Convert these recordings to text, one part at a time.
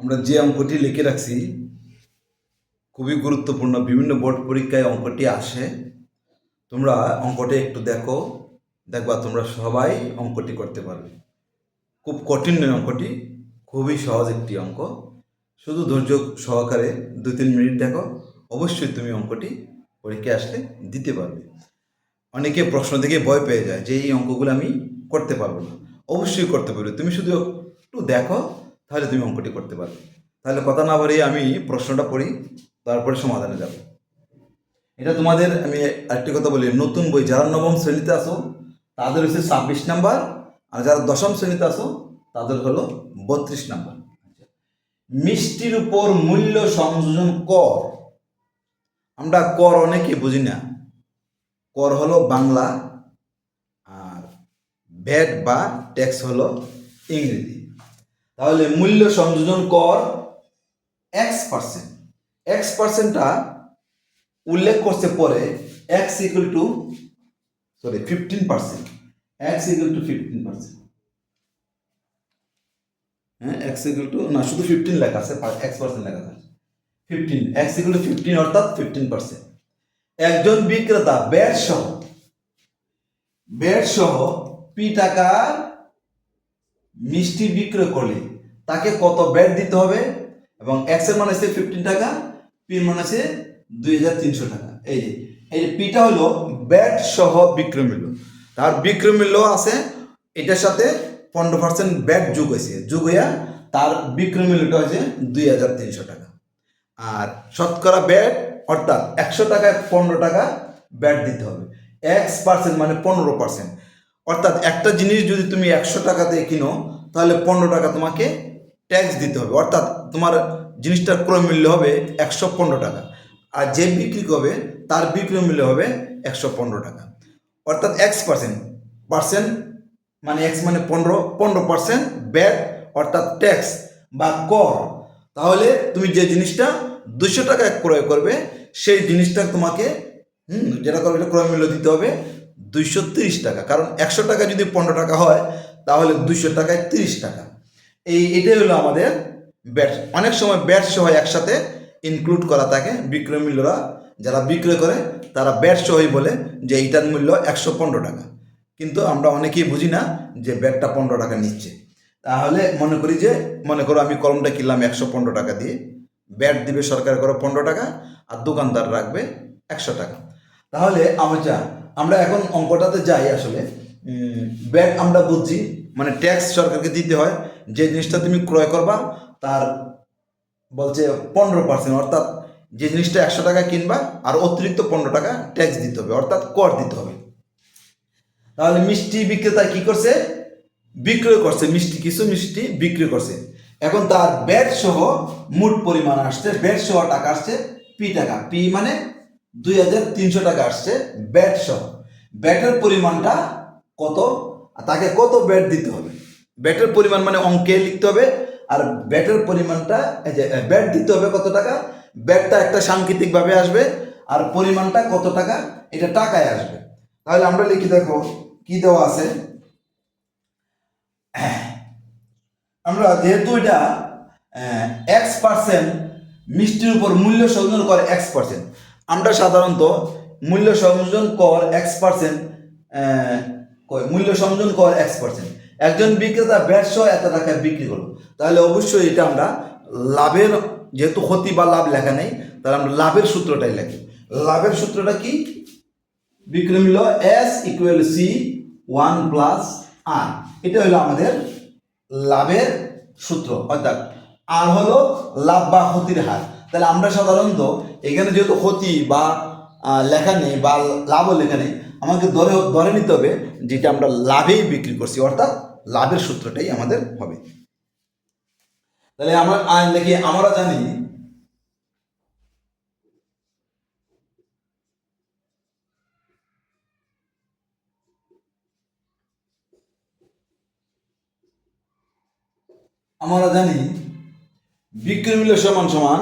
আমরা যে অঙ্কটি লিখে রাখছি খুবই গুরুত্বপূর্ণ। বিভিন্ন বোর্ড পরীক্ষায় অঙ্কটি আসে। তোমরা অঙ্কটি একটু দেখো, দেখবা তোমরা সবাই অঙ্কটি করতে পারবে। খুব কঠিন নয় অঙ্কটি, খুবই সহজ একটি অঙ্ক। শুধু ধৈর্য সহকারে 2-3 মিনিট দেখো, অবশ্যই তুমি অঙ্কটি পরীক্ষায় আসলে দিতে পারবে। অনেকে প্রশ্ন দেখে ভয় পেয়ে যায় যে এই অঙ্কগুলো আমি করতে পারবো না। অবশ্যই করতে পারবে, তুমি শুধু একটু দেখো, তাহলে তুমি অঙ্কটি করতে পারবে। তাহলে কথা না বাড়িয়ে আমি প্রশ্নটা পড়ি, তারপরে সমাধানে যাব। এটা তোমাদের আমি আরেকটি কথা বলি, নতুন বই যারা নবম শ্রেণীতে আসো তাদের হচ্ছে 26 নাম্বার, আর যারা দশম শ্রেণীতে আসো তাদের হলো 32 নাম্বার। মিষ্টির উপর মূল্য সংযোজন কর। আমরা কর অনেকে বুঝি না। কর হলো বাংলা, আর ভ্যাট বা ট্যাক্স হলো ইংরেজি। তাহলে মূল্য সংযোজন কর X%। X%টা উল্লেখ করছে পরে X equal two 15%। X equal two 15%। হ্যাঁ, X ইকুয়াল টু না, শুধু 15 লেখা আছে, X% লেখা আছে 15। X ইকুয়াল টু 15 অর্থাৎ 15%। একজন বিক্রেতা ব্যাট সহ পি টাকার মিষ্টি বিক্রয় করলে তাকে কত ব্যাট দিতে হবে, এবং এক্স এর মান আছে 15 টাকা, পি এর মান আছে 2300 টাকা। এই যে পিটা হলো ব্যাট সহ বিক্রয় মূল্য, তার বিক্রয় মূল্য আছে, এটার সাথে 15% ব্যাট যোগ হয়েছে, যোগ হইয়া তার বিক্রয় মূল্যটা হয়েছে 2300 টাকা। আর শতকরা ব্যাট অর্থাৎ 100 টাকায় 15 টাকা ব্যাট দিতে হবে। X% মানে 15%, অর্থাৎ একটা জিনিস যদি তুমি 100 টাকা দিয়ে কিনো তাহলে 15 টাকা তোমাকে ট্যাক্স দিতে হবে, অর্থাৎ তোমার জিনিসটার ক্রয় মূল্য হবে 115 টাকা, আর যে বিক্রি করবে তার বিক্রয় মূল্য হবে 115 টাকা। অর্থাৎ X% মানে X মানে 15% ব্যাট অর্থাৎ ট্যাক্স বা কর। তাহলে তুমি যে জিনিসটা 200 টাকায় ক্রয় করবে সেই জিনিসটা তোমাকে যেটা করবে ক্রয় মূল্য দিতে হবে 230 টাকা, কারণ 100 টাকা যদি 15 টাকা হয় তাহলে 200 টাকায় 30 টাকা। এটাই হলো আমাদের ব্যাট। অনেক সময় ব্যাট সহ একসাথে ইনক্লুড করা থাকে, বিক্রয় মূল্যরা যারা বিক্রয় করে তারা ব্যাট সহই বলে যে এইটার মূল্য 115 টাকা, কিন্তু আমরা অনেকেই বুঝি না যে ব্যাটটা 15 টাকা নিচ্ছে। তাহলে মনে করো আমি কলমটা কিনলাম 115 টাকা দিয়ে, ব্যাট দিবে সরকার করে 15 টাকা, আর দোকানদার রাখবে 100 টাকা। তাহলে আমরা এখন অঙ্কটাতে যাই। আসলে ব্যাট আমরা বুঝছি মানে ট্যাক্স সরকারকে দিতে হয়, যে জিনিসটা তুমি ক্রয় করবা তার বলছে 15%, অর্থাৎ যে জিনিসটা 100 টাকা কিনবা আর অতিরিক্ত 15 টাকা ট্যাক্স দিতে হবে, অর্থাৎ কর দিতে হবে। তাহলে মিষ্টি বিক্রেতা কি করছে, বিক্রয় করছে কিছু মিষ্টি বিক্রি করছে। এখন তার ব্যাট সহ মোট পরিমাণ আসছে, ব্যাট সহ টাকা আসছে পি টাকা, পি মানে 2300 টাকা আসছে ব্যাট সহ। ব্যাটের পরিমাণটা কত, তাকে কত ব্যাট দিতে হবে, ব্যাটের পরিমাণ মানে অঙ্কে লিখতে হবে, আর ব্যাটের পরিমাণটা এই যে ব্যাট দিতে হবে কত টাকা, ব্যাটটা একটা সাংকেতিক ভাবে আসবে, আর পরিমাণটা কত টাকা এটা টাকায় আসবে। তাহলে আমরা লিখি, দেখো কি দেওয়া আছে। আমরা যেহেতু এটা X% মিষ্টির উপর মূল্য সংযোজন কর X%, আমরা সাধারণত মূল্য সংযোজন কর X%, মূল্য সংযোজন কর X%। একজন বিক্রেতা ব্যাট সহ এত টাকায় বিক্রি করলো, তাহলে অবশ্যই এটা আমরা লাভের, যেহেতু ক্ষতি বা লাভ লেখা নেই, তাহলে আমরা লাভের সূত্রটাই লিখি। লাভের সূত্রটা কি, বিক্রয় মূল্য S ইকুয়াল সি 1 প্লাস আর, এটা হলো আমাদের লাভের সূত্র, অর্থাৎ আর হলো লাভ বা ক্ষতির হার। তাহলে আমরা সাধারণত এখানে যেহেতু ক্ষতি বা লেখা নেই বা লাভও লেখা নেই, আমাকে ধরে নিতে হবে যেটা আমরা লাভেই বিক্রি করছি, অর্থাৎ লাভের সূত্রটাই আমাদের হবে। তাহলে আমরা জানি বিক্রয় মূল্য সমান সমান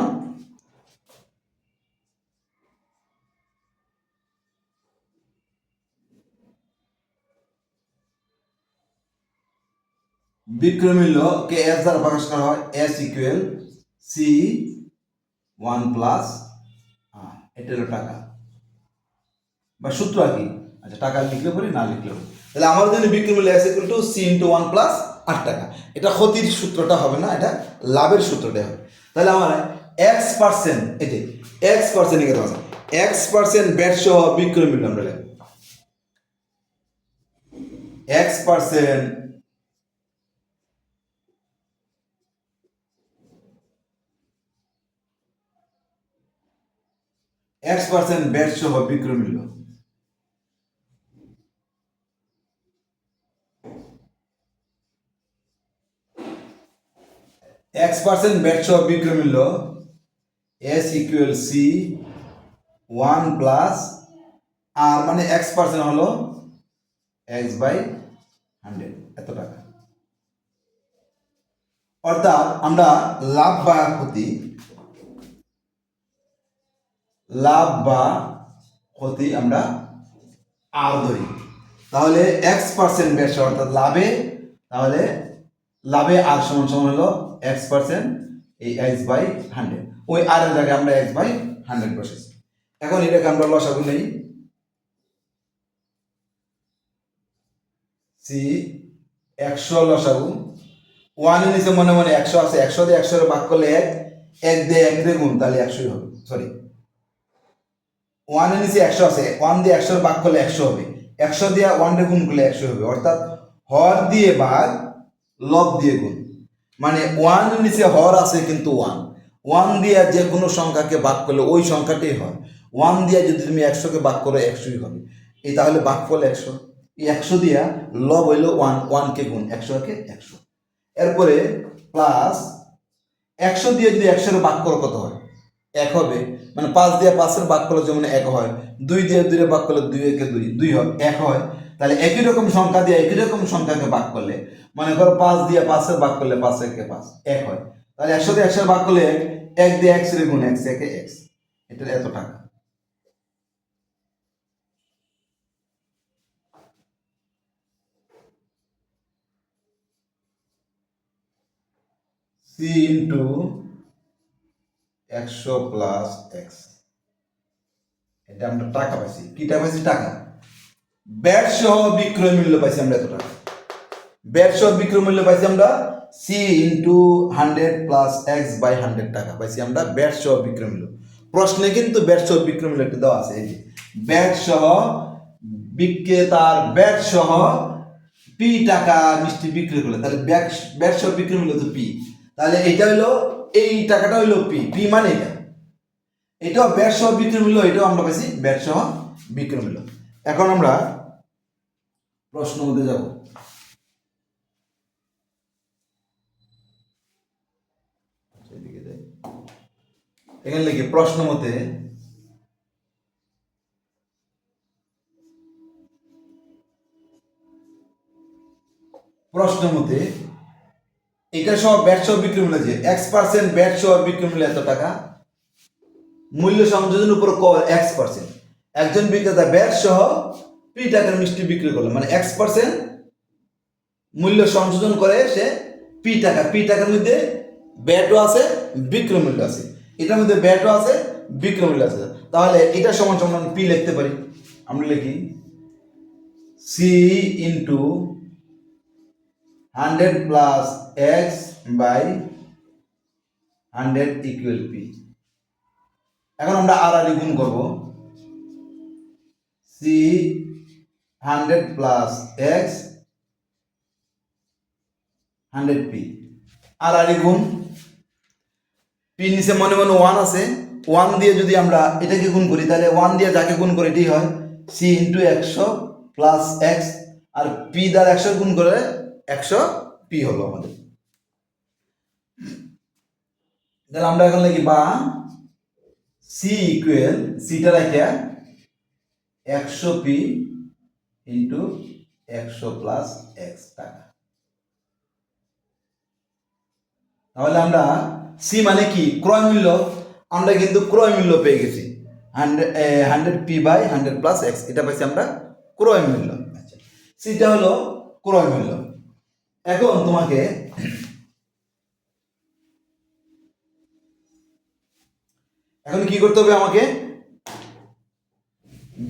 বিক্রয় মূল্যকে এস দ্বারা প্রকাশ করা হয়, এস ইকুয়াল সি 1 প্লাস আর, এটা হলো টাকা বা সূত্র আর কি। আচ্ছা, টাকা লিখলে পরে না লিখলেও, তাহলে আমার জন্য বিক্রয় মূল্য x equal to C into 1 plus 8 টাকা। এটা ক্ষতির সূত্রটা হবে না, এটা লাভের সূত্রটা হবে। তাহলে আমার x%, এটি x% লিখে দেওয়া x% ব্যাট সহ বিক্রয় মূল্য আমরা লিখব x% ব্যাট সহ বিক্রয় মূল্য। x% ব্যাট সহ বিক্রয় মূল্য s ইকুয়াল সি 1 প্লাস আর, মানে x% হলো x/100, এত টাকা। অর্থাৎ আমরা লাভ বা ক্ষতি আমরা আর ধরি, তাহলে x% বেশি অর্থাৎ লাভে, তাহলে লাভে আর সমান সমান হলো x% এই x/100, ওই আর এর জায়গায় আমরা x/100 বসেছি। এখন এটাকে আমরা লসাগু নেই, সি 100 লসাগু 1 এর নিচে মনে মনে 100 আছে, 100 দিয়ে 100 এর ভাগ করলে 1 দিয়ে 1 দিয়ে গুণ, তাহলে 100 হবে। সরি, 1 এর নিচে 100 আছে, 1 দিয়ে 100 এর ভাগ করলে 100 হবে, 100 দিয়ে 1 দিয়ে গুণ করলে 100 হবে। অর্থাৎ হর দিয়ে ভাগ, লব দিয়ে গুণ, মানে 1 এর নিচে হর আছে কিন্তু 1 দিয়ে যে কোনো সংখ্যাকে ভাগ করলে ওই সংখ্যাটাই হয়। 1 দিয়ে যদি তুমি 100 কে ভাগ করো 100ই হবে। এই তাহলে ভাগফল 100, এই 100 দিয়া লব হইল 1 কে গুণ, 100 কে 100। এরপরে প্লাস 100 দিয়ে যদি 100 এর ভাগ করো কত হয়? 1 হবে, মানে 5 দিয়ে 5 এর ভাগ করলে যেমন 1 হয়, 2 দিয়ে 2 এর ভাগ করলে 2 একে 2, 2 হয়, 1 হয়। তাহলে একই রকম সংখ্যা দিয়ে একই রকম সংখ্যাকে ভাগ করলে, মনে করো 5 দিয়ে 5 এর ভাগ করলে 5 একে 5, 1 হয়। তাহলে 100 দিয়ে 100 এর ভাগ করলে 1 দিয়ে x এর গুণ, x একে x, এটা এত টাকা। c ইন্টু 100 প্লাস x, এটা আমরা টাকা পাইছি। কিটা পাইছি? টাকা। ব্যাট সহ বিক্রয় মূল্য পাইছি আমরা এত টাকা। ব্যাট সহ বিক্রয় মূল্য পাইছি আমরা সি ইন্টু 100 প্লাস x/100 টাকা পাইছি আমরা ব্যাট সহ বিক্রয় মূল্য। প্রশ্নে কিন্তু ব্যাট সহ বিক্রয় মূল্য একটা দেওয়া আছে, এই যে ব্যাট সহ বিক্রেতার ব্যাট সহ পি টাকা মিষ্টি বিক্রি করলে, তাহলে ব্যাট সহ বিক্রয় মূল্য তো পি, তাহলে এটা হইলো, এই টাকাটা হইলো পি, পি মানে এটা, এটাও ব্যাট সহ বিক্রয় মূল্য, এটাও আমরা পাইছি ব্যাট সহ বিক্রয় মূল্য। এখন আমরা প্রশ্ন মধ্যে যাব। এখানে লিখি প্রশ্ন মতে এটা সহ ব্যাট সহ বিক্রয় মূল্য, যে x% ব্যাট সহ বিক্রয় মূল্য এত টাকা, মূল্য সংযোজন উপর x%, একজন বিক্রেতা ব্যাট সহ পি টাকার মিষ্টি বিক্রি করলো, মানে x% মূল্য সংযোজন করে সে পি টাকার মধ্যে ব্যাটও আছে বিক্রয় মূল্য আছে, এটার মধ্যে ব্যাটও আছে বিক্রয় মূল্য আছে, তাহলে এটা সমান সমান পি লিখতে পারি। আমরা লিখি C into 100 plus x/100 equal P. এখন আমরা আর গুণ করব, সি 100 প্লাস x/100 পি, আর গুণ পি নিচে মনে মনে 1 আছে, 1 দিয়ে যদি আমরা এটাকে গুণ করি, তাহলে 1 দিয়ে যাকে গুণ করে এটাই হয় সি ইন্টু 100 প্লাস x, আর পি দ্বারা 100 গুণ করে 100 পি হলো আমাদের। তাহলে আমরা এখন লিখি বা সি ইকুয়াল, সিটা রেখে 100 পি ইন্টু 100 প্লাস এক্স টাকা। তাহলে আমরা সি মানে কি? ক্রয় মূল্য। আমরা কিন্তু ক্রয় মূল্য পেয়ে গেছি 100 পি বাই 100 প্লাস এক্স, এটা পাইছি আমরা ক্রয় মূল্য। আচ্ছা, সিটা হলো ক্রয় মূল্য। এখন তোমাকে এখন কি করতে হবে আমাকে,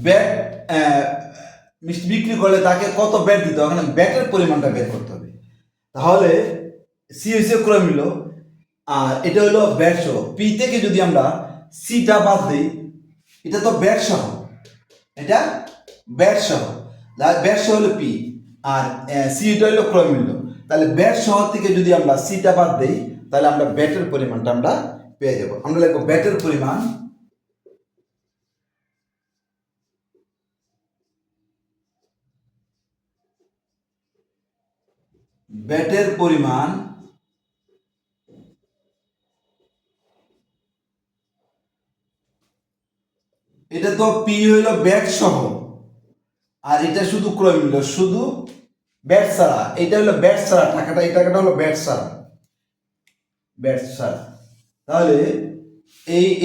ব্যাট মিষ্টি বিক্রি করলে তাকে কত ব্যাট দিতে হবে, এখানে ব্যাটের পরিমাণটা বের করতে হবে। তাহলে সি হচ্ছে ক্রয় মূল্য, আর এটা হলো ব্যাট সহ। পি থেকে যদি আমরা সিটা বাদ দিই, এটা তো ব্যাট সহ, এটা ব্যাট সহ, ব্যাট সহ হলো পি, আর সিটা হলো ক্রয় মূল্য। তাহলে ব্যাট সহ থেকে যদি আমরা সিটা বাদ দিই, তাহলে আমরা ব্যাটের পরিমাণটা আমরা পেয়ে যাব। আমরা লিখবো ব্যাটের পরিমাণ, ব্যাটের পরিমাণ এটা তো পি হইল ব্যাট সহ, আর এটা শুধু ক্রয় মূল্য, শুধু ব্যাট ছাড়া। এটা হলো ব্যাট ছাড়া টাকাটা, এই টাকাটা হলো ব্যাট ছাড়া, ব্যাট ছাড়া। তাহলে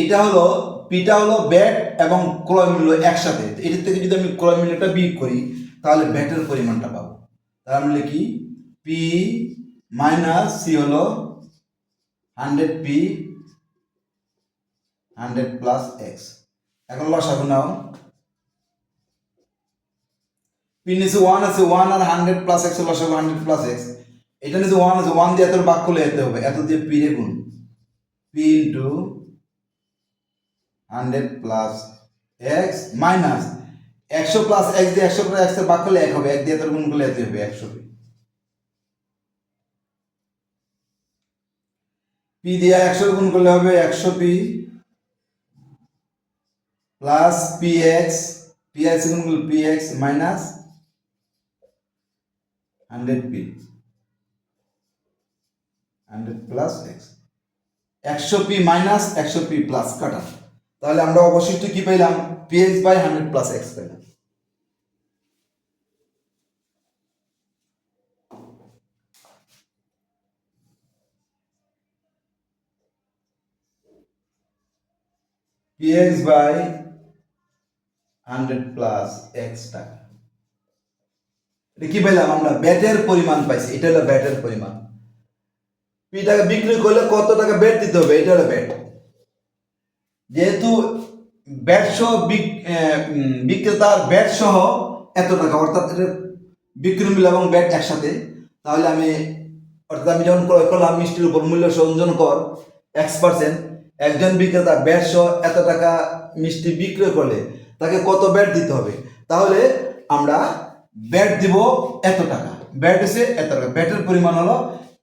এটা হলো পিটা হলো ব্যাট এবং ক্রয় মূল্য একসাথে। এটার থেকে যদি আমি ক্রয় মূল্যটা বিয়োগ করি, তাহলে ব্যাটের পরিমাণটা পাবো। তাহলে আমরা লিখি পি মাইনাস সি হলো 100p 100 প্লাস এক্স। এখন লসাগু নাও, পি নিচে 1 আছে, 1 আর 100 প্লাস এক্স লসাগু 100 প্লাস এক্স। এটা নিচে 1 আছে, 1 দিয়ে এত ভাগ করলে যেতে হবে, এত দিয়ে পি রে গুণ, P into 100 plus x minus 100 plus x দিয়ে 100 প্লাস এক্স এর ভাগ করলে 1 হবে, 1 দিয়ে এত গুণ করলে এত হবে 100 পি দিয়ে 100 গুণ করলে হবে 100 P plus P X, P X গুণ করলে P X minus 100 P 100 plus X. 100 P minus 100 P plus কাটা, তাহলে আমরা অবশিষ্ট কি পেলাম, P X by 100 plus X পেলাম। P X by 100 plus X টাকা। এটা কি পেলাম আমরা, ব্যাটের পরিমাণ পাইছি, এটা হলো ব্যাটের পরিমাণ। পি টাকা বিক্রি করলে কত টাকা ব্যাট দিতে হবে, এটা হলো ব্যাট। যেহেতু ব্যাট সহ বিক্রেতার ব্যাট সহ এত টাকা, অর্থাৎ এটা বিক্রি মূল্য এবং ব্যাট একসাথে। তাহলে অর্থাৎ আমি যখন ক্রয় করলাম মিষ্টির উপর মূল্য সংযোজন কর X%, একজন বিক্রেতা ব্যাট সহ এত টাকা মিষ্টি বিক্রয় করলে তাকে কত ব্যাট দিতে হবে, তাহলে আমরা ব্যাট দিব এত টাকা, ব্যাট হচ্ছে এত টাকা। ব্যাটের পরিমাণ হলো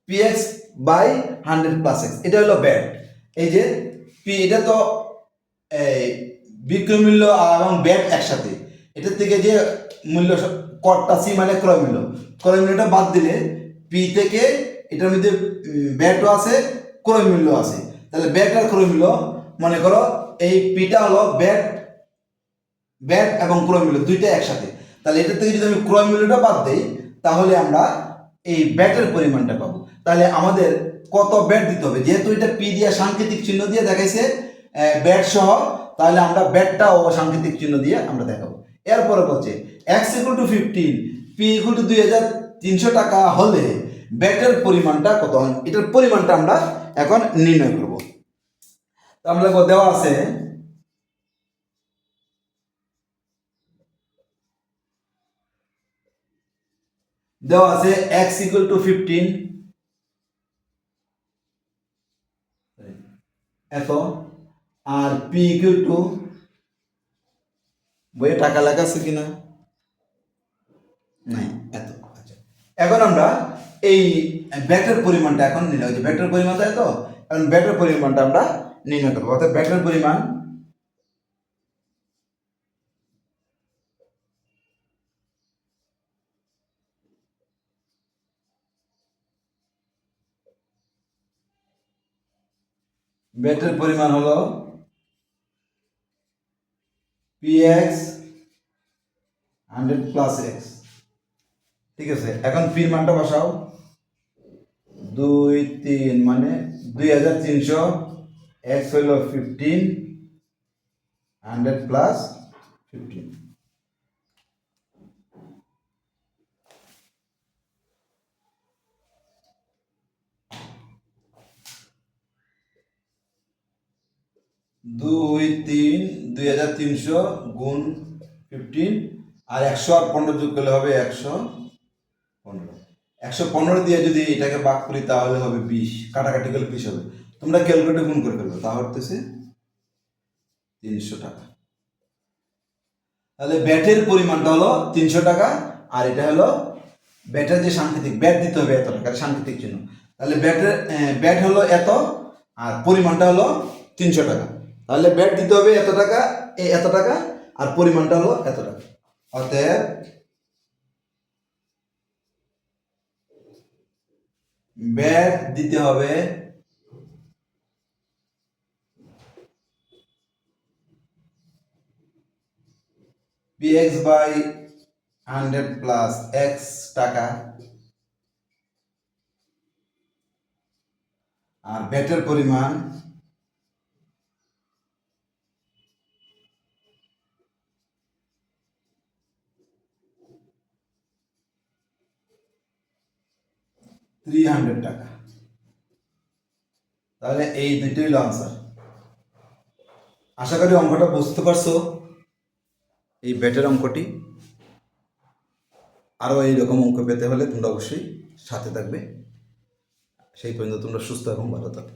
px বাই 100 প্লাস এক্স, এটা হলো ব্যাট। এই যে পি, এটা তো এই বিক্রয় মূল্য এবং ব্যাট একসাথে, এটার থেকে যে মূল্য করটা সি মানে ক্রয় মূল্য, ক্রয় মূল্যটা বাদ দিলে পি থেকে এটার মধ্যে ব্যাটও আছে ক্রয় মূল্য আছে, তাহলে ব্যাট আর ক্রয় মূল্য, মনে করো এই পিটা হলো ব্যাট, ব্যাট এবং ক্রয় মূল্য দুইটা একসাথে। তাহলে এটার থেকে যদি আমি ক্রয় মূল্যটা বাদ দিই, তাহলে আমরা এই ব্যাটের পরিমাণটা পাবো। তাহলে আমাদের কত ব্যাট দিতে হবে, যেহেতু এটা পি দিয়ে সাংকেতিক চিহ্ন দিয়ে দেখাইছে ব্যাট সহ, তাহলে আমরা ব্যাটটা ও সাংকেতিক চিহ্ন দিয়ে আমরা দেখাবো। এরপরে বলছে x equal two 15, P equal to 2300 টাকা হলে ব্যাটের পরিমাণটা কত হয়, এটার পরিমাণটা আমরা এখন নির্ণয় করব। আমরা দেওয়া আছে x ইকুয়াল টু 15 এত, আর পি ইকুয়াল টু, বইয়ে টাকা লেখা আছে কিনা, নাই, এত। আচ্ছা, এখন আমরা এই ব্যাটের পরিমাণটা এখন নির্ণয়, যে ব্যাটের পরিমাণটা এত, এখন ব্যাটের পরিমাণটা আমরা নির্ণয় করবো। অর্থাৎ ব্যাটের পরিমাণ ব্যাটের পরিমাণ হলো px 100 প্লাস এক্স। ঠিক আছে, এখন পির মানটা বসাও, 2 3 মানে 2300, এক্স হইল 15, 100 প্লাস 15। 2300 গুণ 15 আর 100 আর 15 যোগ করলে হবে 115। 115 দিয়ে যদি এটাকে ভাগ করি তাহলে হবে 20, কাটাকাটি করলে 20 হবে। তোমরা ক্যালকুলেটর গুণ করে ফেলবে, তা হচ্ছে 300 টাকা। তাহলে ব্যাটের পরিমাণটা হলো 300 টাকা, আর এটা হলো ব্যাটের যে সাংকেতিক, ব্যাট দিতে হবে এত টাকা, সাংকেতিক চিহ্ন। তাহলে ব্যাট হলো এত, আর পরিমাণটা হলো 300 টাকা। তাহলে ব্যাট দিতে হবে এত টাকা, এত টাকা, আর পরিমাণটা হলো এত টাকা। অতএব ব্যাট দিতে হবে px বাই 100 প্লাস x টাকা, আর ব্যাটের পরিমাণ 300 টাকা। তাহলে এই দুটোই হলো আনসার। আশা করি অঙ্কটা বুঝতে পারছো, এই ব্যাটের অঙ্কটি। আরও এইরকম অঙ্ক পেতে হলে তোমরা অবশ্যই সাথে থাকবে। সেই পর্যন্ত তোমরা সুস্থ এবং ভালো থাকো।